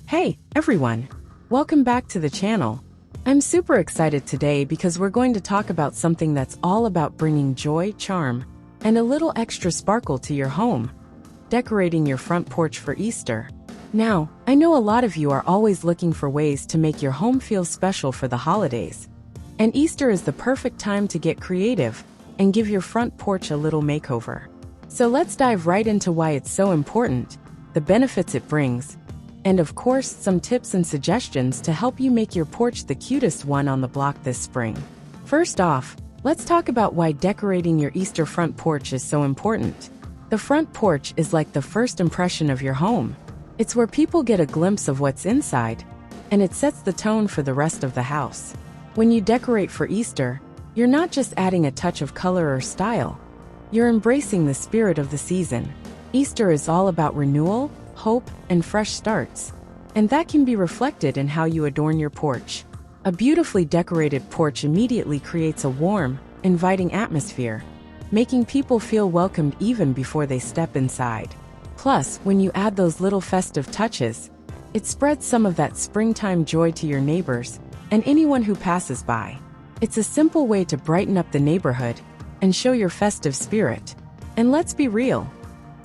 Hey, everyone! Welcome back to the channel. I'm super excited today because we're going to talk about something that's all about bringing joy, charm, and a little extra sparkle to your home. Decorating your front porch for Easter. Now, I know a lot of you are always looking for ways to make your home feel special for the holidays. And Easter is the perfect time to get creative and give your front porch a little makeover. So let's dive right into why it's so important, the benefits it brings, and of course, some tips and suggestions to help you make your porch the cutest one on the block this spring. First off, let's talk about why decorating your Easter front porch is so important. The front porch is like the first impression of your home. It's where people get a glimpse of what's inside, and it sets the tone for the rest of the house. When you decorate for Easter, you're not just adding a touch of color or style. You're embracing the spirit of the season. Easter is all about renewal, hope, and fresh starts. And that can be reflected in how you adorn your porch. A beautifully decorated porch immediately creates a warm, inviting atmosphere, making people feel welcomed even before they step inside. Plus, when you add those little festive touches, it spreads some of that springtime joy to your neighbors and anyone who passes by. It's a simple way to brighten up the neighborhood and show your festive spirit. And let's be real,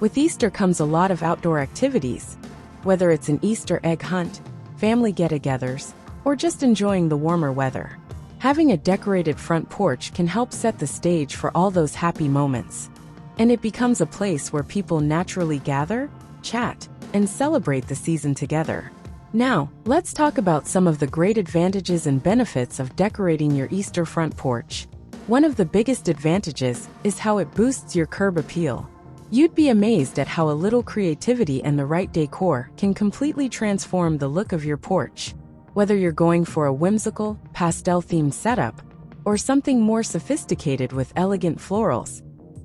with Easter comes a lot of outdoor activities, whether it's an Easter egg hunt, family get-togethers, or just enjoying the warmer weather. Having a decorated front porch can help set the stage for all those happy moments, and it becomes a place where people naturally gather, chat, and celebrate the season together. Now, let's talk about some of the great advantages and benefits of decorating your Easter front porch. One of the biggest advantages is how it boosts your curb appeal. You'd be amazed at how a little creativity and the right decor can completely transform the look of your porch. Whether you're going for a whimsical, pastel-themed setup, or something more sophisticated with elegant florals,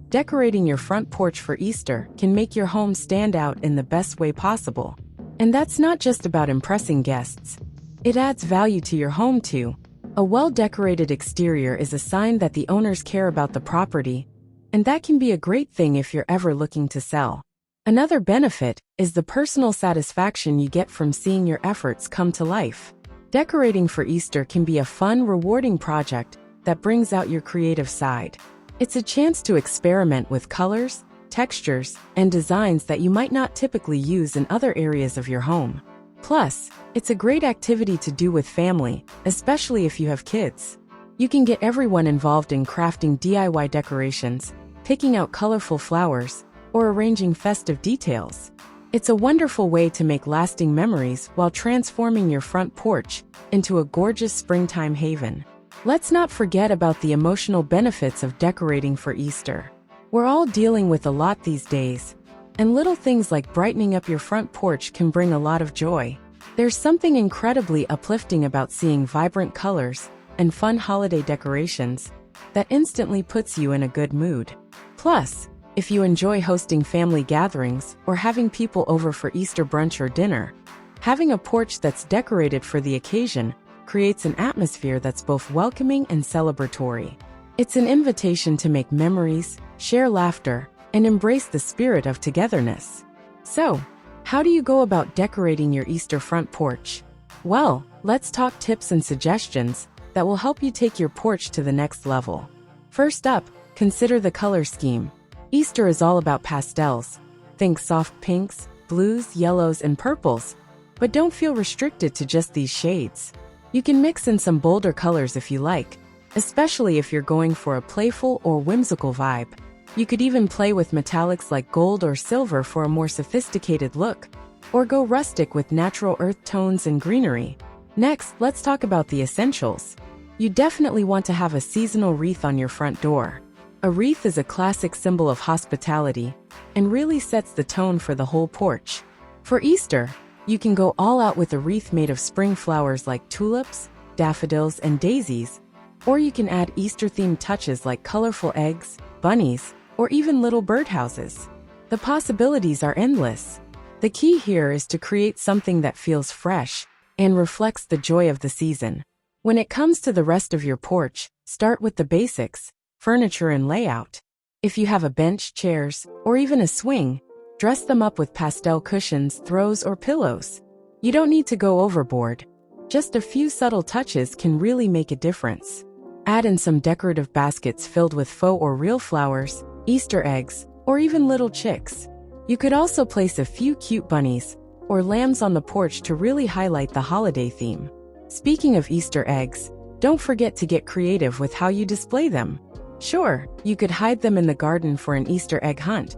decorating your front porch for Easter can make your home stand out in the best way possible. And that's not just about impressing guests. It adds value to your home too. A well-decorated exterior is a sign that the owners care about the property, and that can be a great thing if you're ever looking to sell. Another benefit is the personal satisfaction you get from seeing your efforts come to life. Decorating for Easter can be a fun, rewarding project that brings out your creative side. It's a chance to experiment with colors, textures, and designs that you might not typically use in other areas of your home. Plus, it's a great activity to do with family, especially if you have kids. You can get everyone involved in crafting DIY decorations, picking out colorful flowers, or arranging festive details. It's a wonderful way to make lasting memories while transforming your front porch into a gorgeous springtime haven. Let's not forget about the emotional benefits of decorating for Easter. We're all dealing with a lot these days, and little things like brightening up your front porch can bring a lot of joy. There's something incredibly uplifting about seeing vibrant colors and fun holiday decorations that instantly puts you in a good mood. Plus, if you enjoy hosting family gatherings or having people over for Easter brunch or dinner, having a porch that's decorated for the occasion creates an atmosphere that's both welcoming and celebratory. It's an invitation to make memories, share laughter, and embrace the spirit of togetherness. So, how do you go about decorating your Easter front porch? Well, let's talk tips and suggestions that will help you take your porch to the next level. First up, consider the color scheme. Easter is all about pastels. Think soft pinks, blues, yellows, and purples. But don't feel restricted to just these shades. You can mix in some bolder colors if you like, especially if you're going for a playful or whimsical vibe. You could even play with metallics like gold or silver for a more sophisticated look, or go rustic with natural earth tones and greenery. Next, let's talk about the essentials. You definitely want to have a seasonal wreath on your front door. A wreath is a classic symbol of hospitality and really sets the tone for the whole porch. For Easter, you can go all out with a wreath made of spring flowers like tulips, daffodils, and daisies, or you can add Easter-themed touches like colorful eggs, bunnies, or even little birdhouses. The possibilities are endless. The key here is to create something that feels fresh and reflects the joy of the season. When it comes to the rest of your porch, start with the basics, furniture and layout. If you have a bench, chairs, or even a swing, dress them up with pastel cushions, throws, or pillows. You don't need to go overboard. Just a few subtle touches can really make a difference. Add in some decorative baskets filled with faux or real flowers, Easter eggs, or even little chicks. You could also place a few cute bunnies or lambs on the porch to really highlight the holiday theme. Speaking of Easter eggs, don't forget to get creative with how you display them. Sure, you could hide them in the garden for an Easter egg hunt,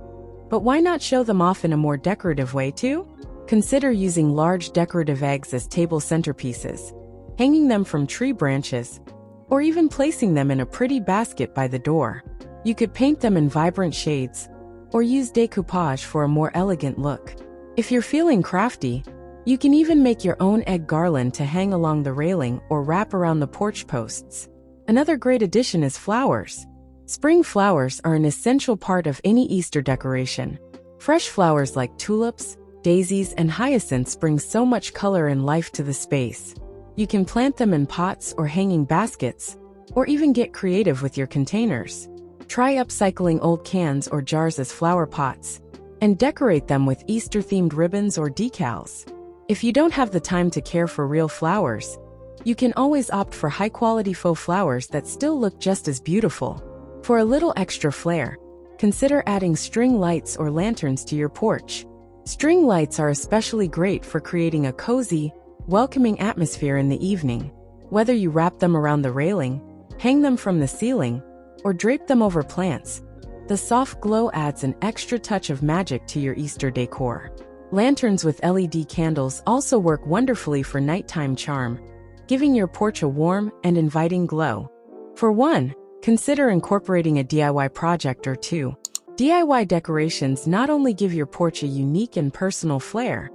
but why not show them off in a more decorative way too? Consider using large decorative eggs as table centerpieces, hanging them from tree branches, or even placing them in a pretty basket by the door. You could paint them in vibrant shades, or use decoupage for a more elegant look. If you're feeling crafty, you can even make your own egg garland to hang along the railing or wrap around the porch posts. Another great addition is flowers. Spring flowers are an essential part of any Easter decoration. Fresh flowers like tulips, daisies, and hyacinths bring so much color and life to the space. You can plant them in pots or hanging baskets, or even get creative with your containers. Try upcycling old cans or jars as flower pots, and decorate them with Easter-themed ribbons or decals. If you don't have the time to care for real flowers, you can always opt for high-quality faux flowers that still look just as beautiful. For a little extra flair, consider adding string lights or lanterns to your porch. String lights are especially great for creating a cozy, welcoming atmosphere in the evening. Whether you wrap them around the railing, hang them from the ceiling, or drape them over plants, the soft glow adds an extra touch of magic to your Easter decor. Lanterns with LED candles also work wonderfully for nighttime charm, giving your porch a warm and inviting glow. For one, consider incorporating a DIY project or two. DIY decorations not only give your porch a unique and personal flair,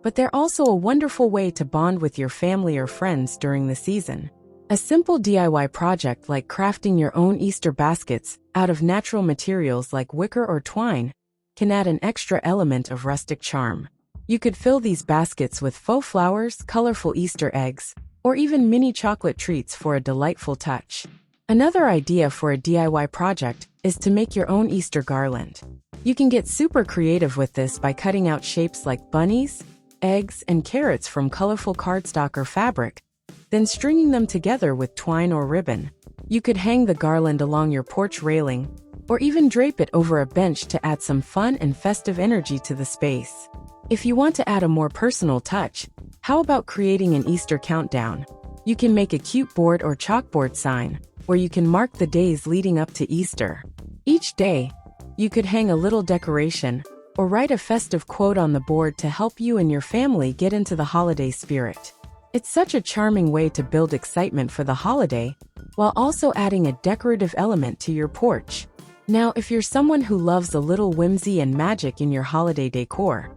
but they're also a wonderful way to bond with your family or friends during the season. A simple DIY project like crafting your own Easter baskets out of natural materials like wicker or twine can add an extra element of rustic charm. You could fill these baskets with faux flowers, colorful Easter eggs, or even mini chocolate treats for a delightful touch. Another idea for a DIY project is to make your own Easter garland. You can get super creative with this by cutting out shapes like bunnies, eggs, and carrots from colorful cardstock or fabric, then stringing them together with twine or ribbon. You could hang the garland along your porch railing, or even drape it over a bench to add some fun and festive energy to the space. If you want to add a more personal touch, how about creating an Easter countdown? You can make a cute board or chalkboard sign, where you can mark the days leading up to Easter. Each day, you could hang a little decoration, or write a festive quote on the board to help you and your family get into the holiday spirit. It's such a charming way to build excitement for the holiday, while also adding a decorative element to your porch. Now, if you're someone who loves a little whimsy and magic in your holiday decor,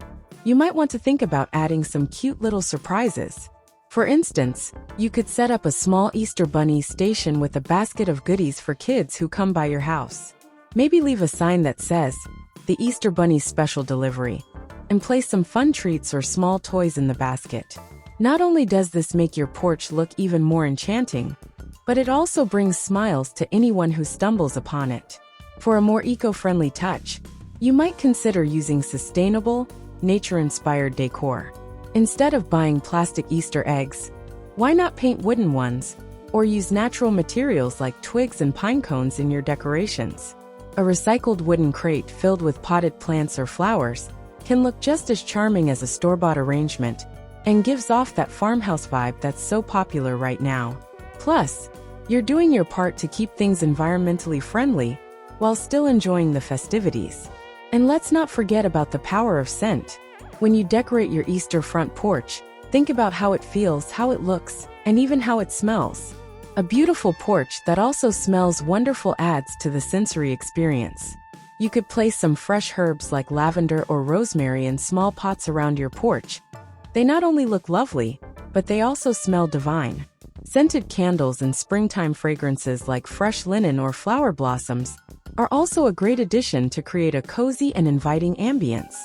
you might want to think about adding some cute little surprises. For instance, you could set up a small Easter bunny station with a basket of goodies for kids who come by your house. Maybe leave a sign that says, "The Easter Bunny's Special Delivery," and place some fun treats or small toys in the basket. Not only does this make your porch look even more enchanting, but it also brings smiles to anyone who stumbles upon it. For a more eco-friendly touch, you might consider using sustainable, nature-inspired decor. Instead of buying plastic Easter eggs, why not paint wooden ones, or use natural materials like twigs and pine cones in your decorations? A recycled wooden crate filled with potted plants or flowers can look just as charming as a store-bought arrangement, and gives off that farmhouse vibe that's so popular right now. Plus, you're doing your part to keep things environmentally friendly while still enjoying the festivities. And let's not forget about the power of scent. When you decorate your Easter front porch, think about how it feels, how it looks, and even how it smells. A beautiful porch that also smells wonderful adds to the sensory experience. You could place some fresh herbs like lavender or rosemary in small pots around your porch. They not only look lovely, but they also smell divine. Scented candles and springtime fragrances like fresh linen or flower blossoms are also a great addition to create a cozy and inviting ambience.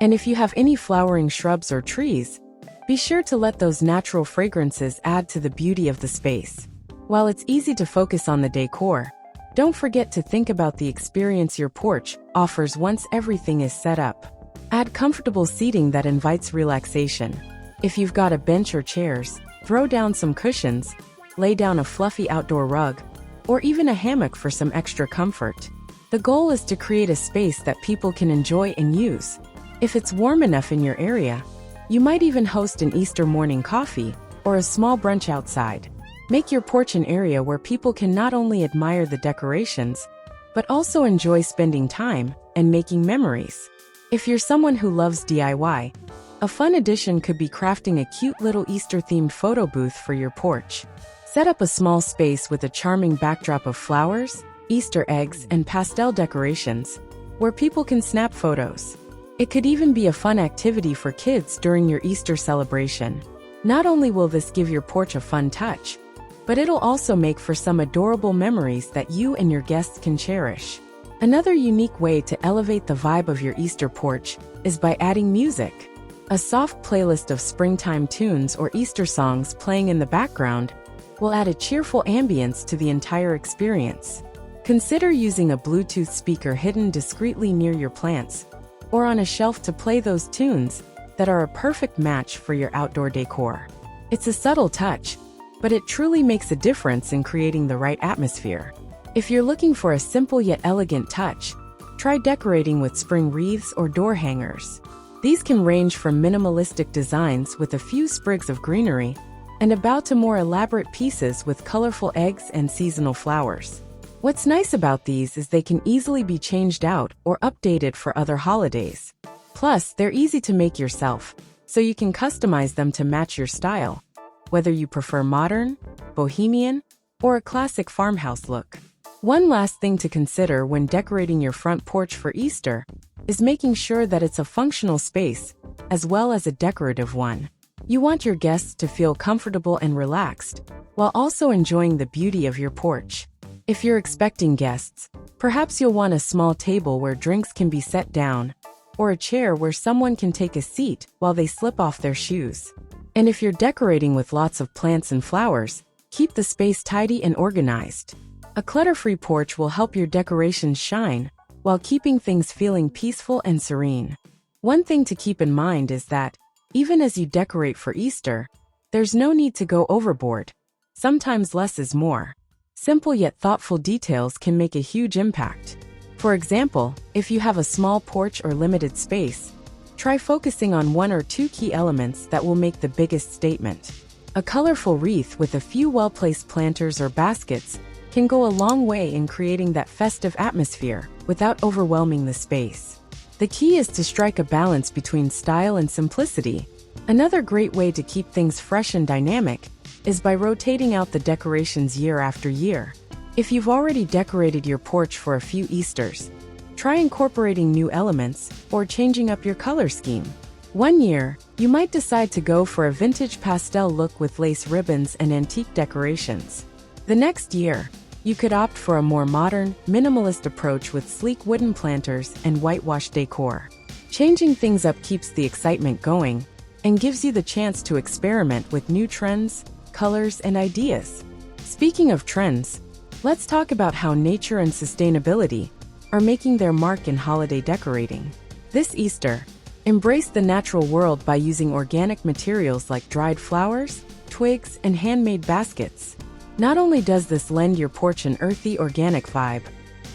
And if you have any flowering shrubs or trees, be sure to let those natural fragrances add to the beauty of the space. While it's easy to focus on the decor, don't forget to think about the experience your porch offers once everything is set up. Add comfortable seating that invites relaxation. If you've got a bench or chairs, throw down some cushions, lay down a fluffy outdoor rug, or even a hammock for some extra comfort. The goal is to create a space that people can enjoy and use. If it's warm enough in your area, you might even host an Easter morning coffee or a small brunch outside. Make your porch an area where people can not only admire the decorations, but also enjoy spending time and making memories. If you're someone who loves DIY, a fun addition could be crafting a cute little Easter-themed photo booth for your porch. Set up a small space with a charming backdrop of flowers, Easter eggs, and pastel decorations, where people can snap photos. It could even be a fun activity for kids during your Easter celebration. Not only will this give your porch a fun touch, but it'll also make for some adorable memories that you and your guests can cherish. Another unique way to elevate the vibe of your Easter porch is by adding music. A soft playlist of springtime tunes or Easter songs playing in the background will add a cheerful ambience to the entire experience. Consider using a Bluetooth speaker hidden discreetly near your plants, or on a shelf to play those tunes that are a perfect match for your outdoor decor. It's a subtle touch, but it truly makes a difference in creating the right atmosphere. If you're looking for a simple yet elegant touch, try decorating with spring wreaths or door hangers. These can range from minimalistic designs with a few sprigs of greenery and about to more elaborate pieces with colorful eggs and seasonal flowers. What's nice about these is they can easily be changed out or updated for other holidays. Plus, they're easy to make yourself, so you can customize them to match your style, whether you prefer modern, bohemian, or a classic farmhouse look. One last thing to consider when decorating your front porch for Easter is making sure that it's a functional space, as well as a decorative one. You want your guests to feel comfortable and relaxed, while also enjoying the beauty of your porch. If you're expecting guests, perhaps you'll want a small table where drinks can be set down, or a chair where someone can take a seat while they slip off their shoes. And if you're decorating with lots of plants and flowers, keep the space tidy and organized. A clutter-free porch will help your decorations shine, while keeping things feeling peaceful and serene. One thing to keep in mind is that, even as you decorate for Easter, there's no need to go overboard. Sometimes less is more. Simple yet thoughtful details can make a huge impact. For example, if you have a small porch or limited space, try focusing on one or two key elements that will make the biggest statement. A colorful wreath with a few well-placed planters or baskets can go a long way in creating that festive atmosphere without overwhelming the space. The key is to strike a balance between style and simplicity. Another great way to keep things fresh and dynamic is by rotating out the decorations year after year. If you've already decorated your porch for a few Easters, try incorporating new elements or changing up your color scheme. One year, you might decide to go for a vintage pastel look with lace ribbons and antique decorations. The next year, you could opt for a more modern, minimalist approach with sleek wooden planters and whitewash decor. Changing things up keeps the excitement going and gives you the chance to experiment with new trends, colors, and ideas. Speaking of trends, let's talk about how nature and sustainability are making their mark in holiday decorating. This Easter, embrace the natural world by using organic materials like dried flowers, twigs, and handmade baskets. Not only does this lend your porch an earthy, organic vibe,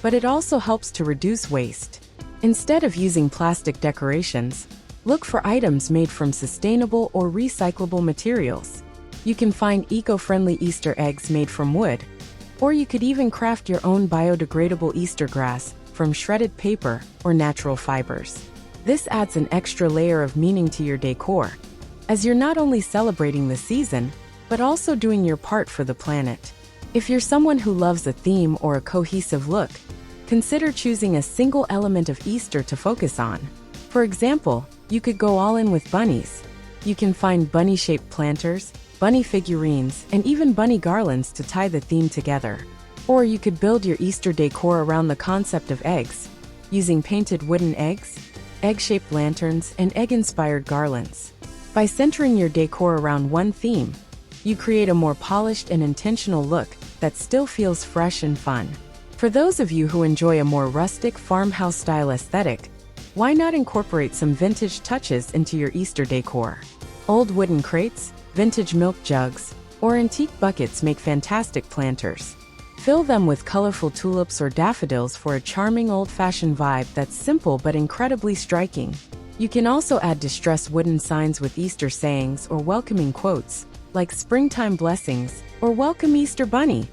but it also helps to reduce waste. Instead of using plastic decorations, look for items made from sustainable or recyclable materials. You can find eco-friendly Easter eggs made from wood, or you could even craft your own biodegradable Easter grass from shredded paper or natural fibers. This adds an extra layer of meaning to your decor, as you're not only celebrating the season, but also doing your part for the planet. If you're someone who loves a theme or a cohesive look, consider choosing a single element of Easter to focus on. For example, you could go all in with bunnies. You can find bunny-shaped planters, bunny figurines, and even bunny garlands to tie the theme together. Or you could build your Easter decor around the concept of eggs, using painted wooden eggs, egg-shaped lanterns, and egg-inspired garlands. By centering your decor around one theme, you create a more polished and intentional look that still feels fresh and fun. For those of you who enjoy a more rustic farmhouse-style aesthetic, why not incorporate some vintage touches into your Easter decor? Old wooden crates, vintage milk jugs, or antique buckets make fantastic planters. Fill them with colorful tulips or daffodils for a charming old-fashioned vibe that's simple but incredibly striking. You can also add distressed wooden signs with Easter sayings or welcoming quotes, like "Springtime Blessings" or "Welcome Easter Bunny."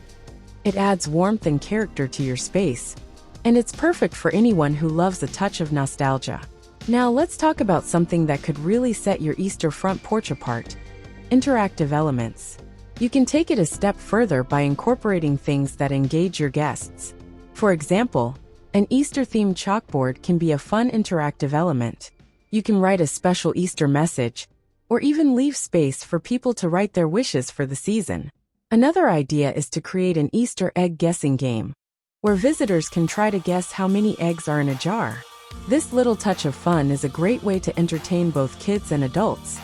It adds warmth and character to your space, and it's perfect for anyone who loves a touch of nostalgia. Now let's talk about something that could really set your Easter front porch apart: interactive elements. You can take it a step further by incorporating things that engage your guests. For example, an Easter-themed chalkboard can be a fun interactive element. You can write a special Easter message, or even leave space for people to write their wishes for the season. Another idea is to create an Easter egg guessing game, where visitors can try to guess how many eggs are in a jar. This little touch of fun is a great way to entertain both kids and adults,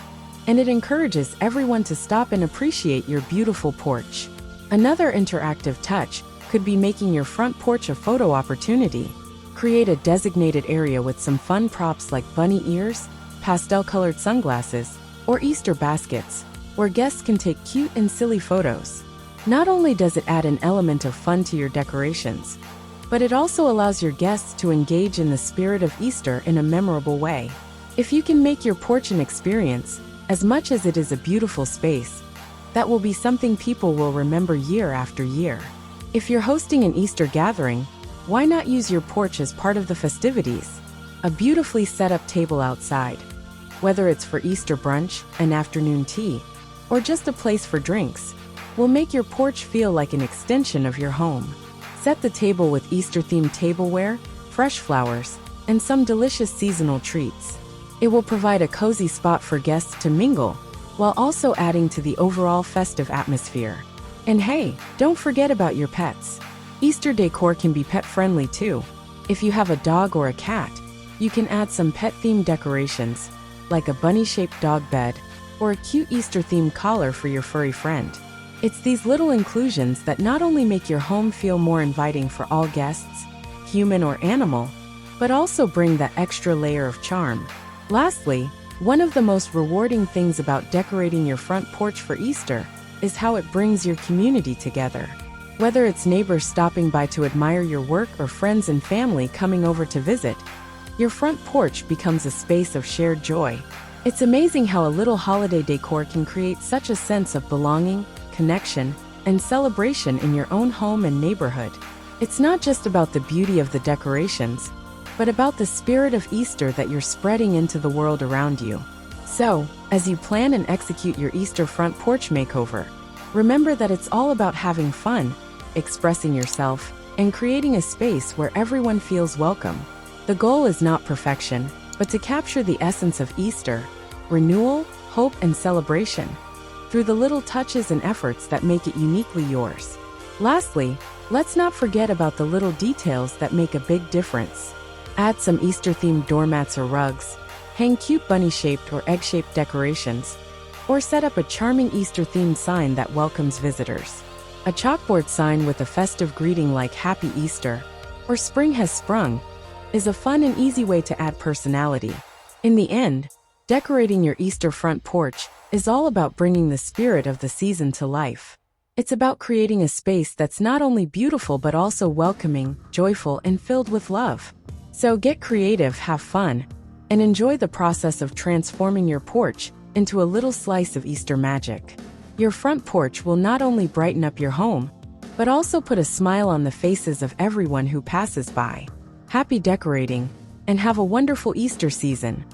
and it encourages everyone to stop and appreciate your beautiful porch. Another interactive touch could be making your front porch a photo opportunity. Create a designated area with some fun props like bunny ears, pastel-colored sunglasses, or Easter baskets, where guests can take cute and silly photos. Not only does it add an element of fun to your decorations, but it also allows your guests to engage in the spirit of Easter in a memorable way. If you can make your porch an experience, as much as it is a beautiful space, that will be something people will remember year after year. If you're hosting an Easter gathering, why not use your porch as part of the festivities? A beautifully set up table outside, whether it's for Easter brunch, an afternoon tea, or just a place for drinks, will make your porch feel like an extension of your home. Set the table with Easter-themed tableware, fresh flowers, and some delicious seasonal treats. It will provide a cozy spot for guests to mingle, while also adding to the overall festive atmosphere. And hey, don't forget about your pets. Easter decor can be pet-friendly too. If you have a dog or a cat, you can add some pet-themed decorations, like a bunny-shaped dog bed, or a cute Easter-themed collar for your furry friend. It's these little inclusions that not only make your home feel more inviting for all guests, human or animal, but also bring that extra layer of charm. Lastly, one of the most rewarding things about decorating your front porch for Easter is how it brings your community together. Whether it's neighbors stopping by to admire your work or friends and family coming over to visit, your front porch becomes a space of shared joy. It's amazing how a little holiday decor can create such a sense of belonging, connection, and celebration in your own home and neighborhood. It's not just about the beauty of the decorations, but about the spirit of Easter that you're spreading into the world around you. So, as you plan and execute your Easter front porch makeover, remember that it's all about having fun, expressing yourself, and creating a space where everyone feels welcome. The goal is not perfection, but to capture the essence of Easter: renewal, hope, and celebration, through the little touches and efforts that make it uniquely yours. Lastly, let's not forget about the little details that make a big difference. Add some Easter-themed doormats or rugs, hang cute bunny-shaped or egg-shaped decorations, or set up a charming Easter-themed sign that welcomes visitors. A chalkboard sign with a festive greeting like "Happy Easter" or "Spring has sprung" is a fun and easy way to add personality. In the end, decorating your Easter front porch is all about bringing the spirit of the season to life. It's about creating a space that's not only beautiful but also welcoming, joyful, and filled with love. So get creative, have fun, and enjoy the process of transforming your porch into a little slice of Easter magic. Your front porch will not only brighten up your home, but also put a smile on the faces of everyone who passes by. Happy decorating, and have a wonderful Easter season.